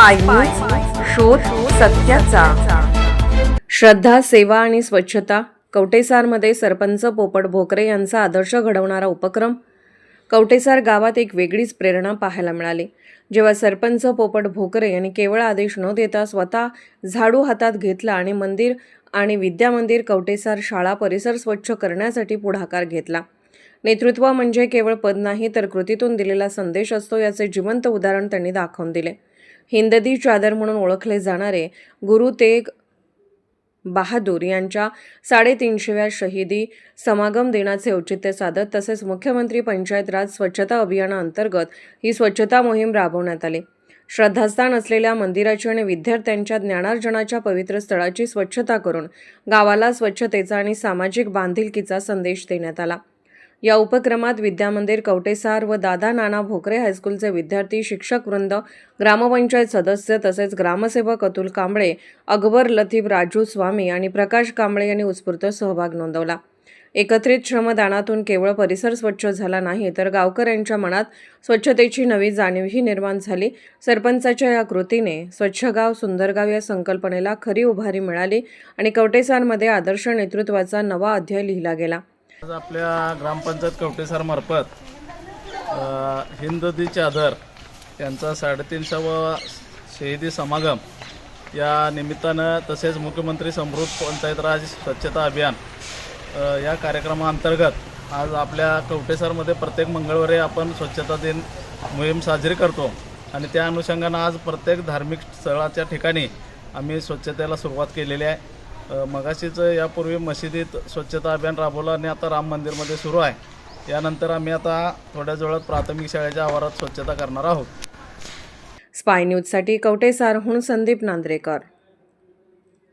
Spy news, शोध सत्याचा। श्रद्धा, सेवा आणि स्वच्छता। कवटेसारमध्ये सरपंच पोपट भोकरे यांचा आदर्श घडवणारा उपक्रम। कवटेसार गावात एक वेगळीच प्रेरणा पाहायला मिळाली, जेव्हा सरपंच पोपट भोकरे यांनी केवळ आदेश न देता स्वतः झाडू हातात घेतला आणि मंदिर आणि विद्यामंदिर कवटेसार शाळा परिसर स्वच्छ करण्यासाठी पुढाकार घेतला। नेतृत्व म्हणजे केवळ पद नाही, तर कृतीतून दिलेला संदेश असतो, याचे जिवंत उदाहरण त्यांनी दाखवून दिले। हिंददी चादर म्हणून ओळखले जाणारे गुरु तेग बहादूर यांच्या 350व्या शहीदी समागम दिनाचे औचित्य साधत तसेच मुख्यमंत्री पंचायत राज स्वच्छता अभियानाअंतर्गत ही स्वच्छता मोहीम राबवण्यात आली। श्रद्धास्थान असलेल्या मंदिराची आणि विद्यार्थ्यांच्या ज्ञानार्जनाच्या पवित्र स्थळाची स्वच्छता करून गावाला स्वच्छतेचा आणि सामाजिक बांधिलकीचा संदेश देण्यात आला। या उपक्रमात विद्यामंदिर कवटेसार व दादा नाना भोकरे हायस्कूलचे विद्यार्थी, शिक्षक वृंद, ग्रामपंचायत सदस्य तसेच ग्रामसेवक अतुल कांबळे, अकबर लतीफ, राजू स्वामी आणि प्रकाश कांबळे यांनी उत्स्फूर्त सहभाग नोंदवला। एकत्रित श्रमदानातून केवळ परिसर स्वच्छ झाला नाही, तर गावकऱ्यांच्या मनात स्वच्छतेची नवी जाणीवही निर्माण झाली। सरपंचाच्या या कृतीने स्वच्छ गाव सुंदर गाव या संकल्पनेला खरी उभारी मिळाली आणि कवटेसारमध्ये आदर्श नेतृत्वाचा नवा अध्याय लिहिला गेला। आज आपल्या ग्रामपंचायत कवटेसार मार्फत हिंददी चादर यांचा 350वा शहीदी समागम या निमित्तानं तसेच मुख्यमंत्री समृद्ध पंचायत राज स्वच्छता अभियान या कार्यक्रमाअंतर्गत आज आपल्या कवटेसारमध्ये प्रत्येक मंगळवारी आपण स्वच्छता दिन मोहीम साजरी करतो आणि त्या अनुषंगानं आज प्रत्येक धार्मिक स्थळाच्या ठिकाणी आम्ही स्वच्छतेला सुरुवात केलेली आहे। मगाशीच यापूर्वी मशिदीत स्वच्छता अभियान राबवलं आणि आता राम मंदिरमध्ये सुरू आहे। यानंतर आम्ही आता थोड्याच वेळात प्राथमिक शाळेच्या आवारात स्वच्छता करणार आहोत। स्पाय न्यूजसाठी कवटेसारहून संदीप नांद्रेकर।